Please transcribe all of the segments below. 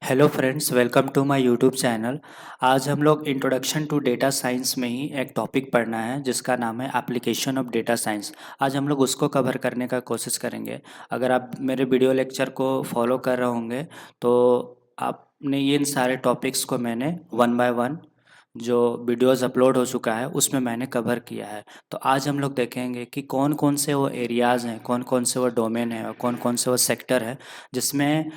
Hello friends, welcome to my YouTube channel. आज हम लोग इंट्रोडक्शन टू डेटा साइंस में ही एक टॉपिक पढ़ना है जिसका नाम है एप्लीकेशन ऑफ डेटा साइंस। आज हम लोग उसको कवर करने का कोशिश करेंगे। अगर आप मेरे वीडियो लेक्चर को फॉलो कर रहे होंगे तो आपने इन सारे टॉपिक्स को मैंने वन बाय वन जो वीडियोस अपलोड हो चुका है उसमें मैंने कवर किया है। तो आज हम लोग देखेंगे कि कौन कौन से वो एरियाज़ हैं, कौन कौन से वो डोमेन हैं और कौन कौन से वो सेक्टर है जिसमें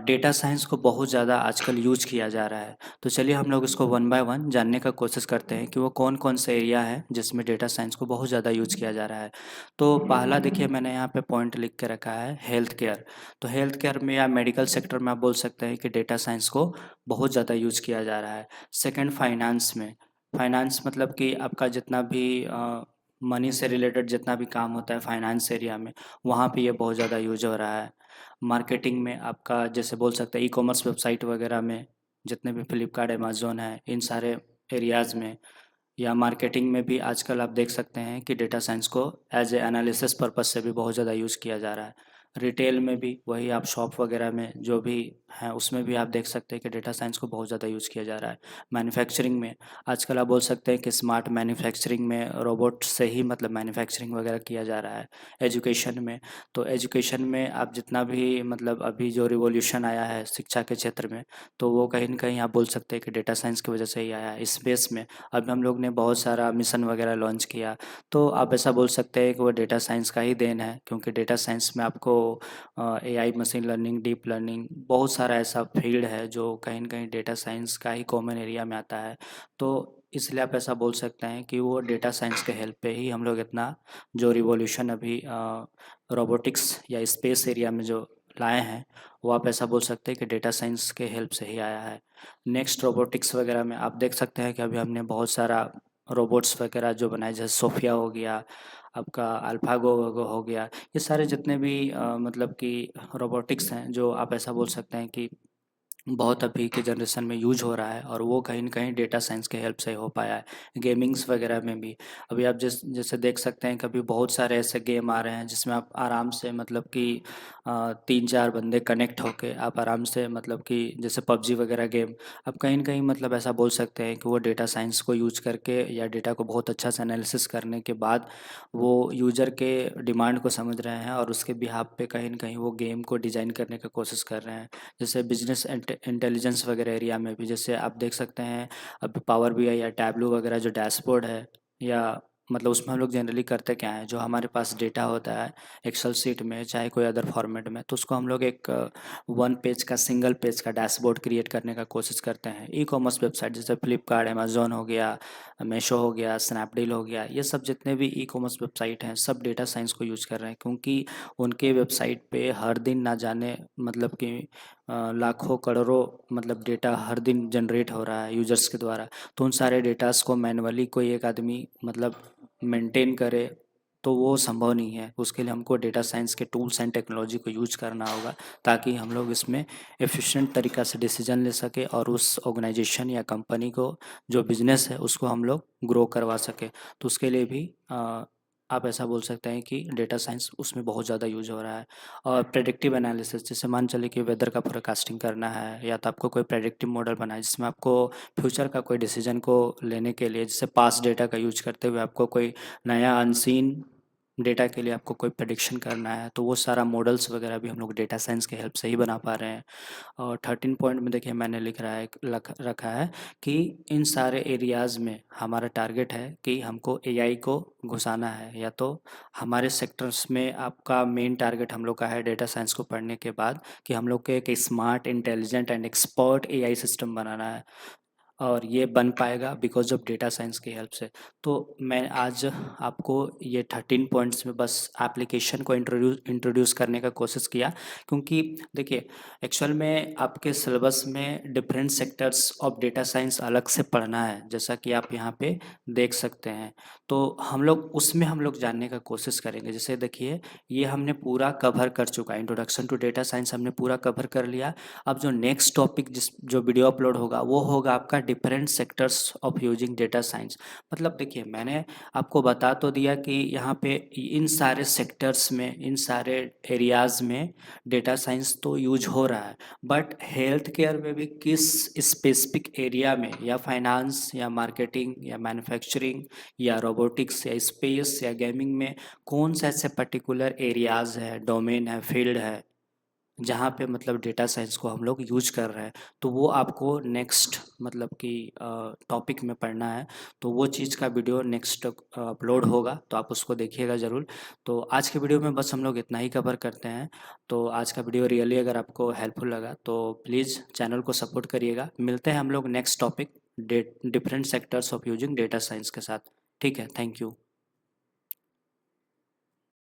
डेटा साइंस को बहुत ज़्यादा आजकल यूज किया जा रहा है। तो चलिए हम लोग इसको वन बाय वन जानने का कोशिश करते हैं कि वो कौन कौन से एरिया है जिसमें डेटा साइंस को बहुत ज़्यादा यूज किया जा रहा है। तो पहला देखिए, मैंने यहाँ पे पॉइंट लिख के रखा है हेल्थ केयर। तो हेल्थ केयर में या मेडिकल सेक्टर में आप बोल सकते हैं कि डेटा साइंस को बहुत ज़्यादा यूज किया जा रहा है। सेकंड, फाइनेंस में। फाइनेंस मतलब कि आपका जितना भी मनी से रिलेटेड जितना भी काम होता है फाइनेंस एरिया में, वहाँ पे ये बहुत ज़्यादा यूज हो रहा है। मार्केटिंग में आपका जैसे बोल सकते हैं ई कॉमर्स वेबसाइट वगैरह में, जितने भी फ्लिपकार्ट अमेज़न है इन सारे एरियाज़ में, या मार्केटिंग में भी आजकल आप देख सकते हैं कि डेटा साइंस को एज ए एनालिसिस पर्पस से भी बहुत ज़्यादा यूज़ किया जा रहा है। रिटेल में भी वही, आप शॉप वगैरह में जो भी हैं उसमें भी आप देख सकते हैं कि डेटा साइंस को बहुत ज़्यादा यूज़ किया जा रहा है। मैन्युफैक्चरिंग में आजकल आप बोल सकते हैं कि स्मार्ट मैन्युफैक्चरिंग में रोबोट से ही मतलब मैन्युफैक्चरिंग वगैरह किया जा रहा है। एजुकेशन में, तो एजुकेशन में आप जितना भी मतलब अभी जो रिवॉल्यूशन आया है शिक्षा के क्षेत्र में, तो वो कहीं न कहीं आप बोल सकते हैं कि डेटा साइंस की वजह से ही आया है। स्पेस में अब हम लोग ने बहुत सारा मिशन वगैरह लॉन्च किया, तो आप ऐसा बोल सकते हैं कि वो डेटा साइंस का ही देन है, क्योंकि डेटा साइंस में आपको AI, machine learning, deep learning, बहुत सारा ऐसा फील्ड है जो कहीं न कहीं डेटा साइंस का ही कॉमन एरिया में आता है। तो इसलिए आप ऐसा बोल सकते हैं कि वो डेटा साइंस के हेल्प पे ही हम लोग इतना जो रिवॉल्यूशन अभी रोबोटिक्स या स्पेस एरिया में जो लाए हैं, वो आप ऐसा बोल सकते हैं कि डेटा साइंस के हेल्प से ही आया है। नेक्स्ट, रोबोटिक्स वगैरह में आप देख सकते हैं कि अभी हमने बहुत सारा रोबोट्स वगैरह जो बनाए, जैसे सोफिया हो गया, आपका अल्फागो हो गया, ये सारे जितने भी मतलब कि रोबोटिक्स हैं, जो आप ऐसा बोल सकते हैं कि बहुत अभी के जनरेशन में यूज हो रहा है, और वो कहीं न कहीं डेटा साइंस के हेल्प से हो पाया है। गेमिंग्स वगैरह में भी अभी आप जैसे देख सकते हैं, कभी बहुत सारे ऐसे गेम आ रहे हैं जिसमें आप आराम से मतलब कि 3-4 बंदे कनेक्ट होके आप आराम से मतलब कि जैसे पबजी वगैरह गेम, आप कहीं न कहीं मतलब ऐसा बोल सकते हैं कि वो डेटा साइंस को यूज करके या डेटा को बहुत अच्छा से एनालिसिस करने के बाद वो यूज़र के डिमांड को समझ रहे हैं और उसके बिहाफ़ पे कहीं न कहीं वो गेम को डिज़ाइन करने की कोशिश कर रहे हैं। जैसे बिजनेस इंटेलिजेंस वगैरह एरिया में भी, जैसे आप देख सकते हैं अभी पावर बीआई या टैबलू वगैरह जो डैशबोर्ड है, या मतलब उसमें हम लोग जनरली करते क्या है, जो हमारे पास डेटा होता है एक्सेल शीट में चाहे कोई अदर फॉर्मेट में, तो उसको हम लोग एक वन पेज का, सिंगल पेज का डैशबोर्ड क्रिएट करने का कोशिश करते हैं। ई कॉमर्स वेबसाइट जैसे फ्लिपकार्ट, अमेजोन हो गया, मीशो हो गया, स्नैपडील हो गया, ये सब जितने भी ई कॉमर्स वेबसाइट हैं सब डेटा साइंस को यूज़ कर रहे हैं, क्योंकि उनके वेबसाइट पे हर दिन ना जाने मतलब कि लाखों करोड़ों मतलब डेटा हर दिन जनरेट हो रहा है यूजर्स के द्वारा। तो उन सारे डेटास को मैन्युअली कोई एक आदमी मतलब मेंटेन करे तो वो संभव नहीं है। उसके लिए हमको डेटा साइंस के टूल्स एंड टेक्नोलॉजी को यूज करना होगा, ताकि हम लोग इसमें एफिशिएंट तरीक़ा से डिसीजन ले सके और उस ऑर्गेनाइजेशन या कंपनी को जो बिज़नेस है उसको हम लोग ग्रो करवा सके। तो उसके लिए भी आप ऐसा बोल सकते हैं कि डेटा साइंस उसमें बहुत ज़्यादा यूज हो रहा है। और प्रेडिक्टिव एनालिसिस, जैसे मान चलिए कि वेदर का फोरकास्टिंग करना है, या तो आपको कोई प्रेडिक्टिव मॉडल बनाए जिसमें आपको फ्यूचर का कोई डिसीजन को लेने के लिए, जैसे पास्ट डेटा का यूज करते हुए आपको कोई नया अनसीन डेटा के लिए आपको कोई प्रेडिक्शन करना है, तो वो सारा मॉडल्स वगैरह भी हम लोग डेटा साइंस के हेल्प से ही बना पा रहे हैं। और 13 पॉइंट में देखिए मैंने लिख रहा है रखा है कि इन सारे एरियाज़ में हमारा टारगेट है कि हमको एआई को घुसाना है, या तो हमारे सेक्टर्स में आपका मेन टारगेट हम लोग का है डेटा साइंस को पढ़ने के बाद कि हम लोग को एक smart, intelligent and expert AI system बनाना है, और ये बन पाएगा बिकॉज ऑफ डेटा साइंस की हेल्प से। तो मैं आज आपको ये 13 पॉइंट्स में बस एप्लीकेशन को इंट्रोड्यूस करने का कोशिश किया, क्योंकि देखिए एक्चुअल में आपके सिलेबस में different sectors of data science अलग से पढ़ना है, जैसा कि आप यहाँ पे देख सकते हैं। तो हम लोग उसमें हम लोग जानने का कोशिश करेंगे। जैसे देखिए, ये हमने पूरा कवर कर चुका है, इंट्रोडक्शन टू डेटा साइंस हमने पूरा कवर कर लिया। अब जो नेक्स्ट टॉपिक जो वीडियो अपलोड होगा वो होगा आपका different sectors of using data science. मतलब देखिए, मैंने आपको बता तो दिया कि यहाँ पे इन सारे सेक्टर्स में, इन सारे एरियाज़ में डेटा साइंस तो यूज हो रहा है, बट हेल्थ केयर में भी किस स्पेसिफिक एरिया में, या फाइनेंस या मार्केटिंग या मैन्युफैक्चरिंग या रोबोटिक्स या स्पेस या गेमिंग में कौन से ऐसे पर्टिकुलर एरियाज़ है, डोमेन है, फील्ड है जहाँ पे मतलब डेटा साइंस को हम लोग यूज कर रहे हैं, तो वो आपको नेक्स्ट मतलब कि टॉपिक में पढ़ना है। तो वो चीज़ का वीडियो नेक्स्ट अपलोड होगा, तो आप उसको देखिएगा ज़रूर। तो आज के वीडियो में बस हम लोग इतना ही कवर करते हैं। तो आज का वीडियो रियली अगर आपको हेल्पफुल लगा तो प्लीज़ चैनल को सपोर्ट करिएगा। मिलते हैं हम लोग next topic different sectors of using data science के साथ। ठीक है, थैंक यू।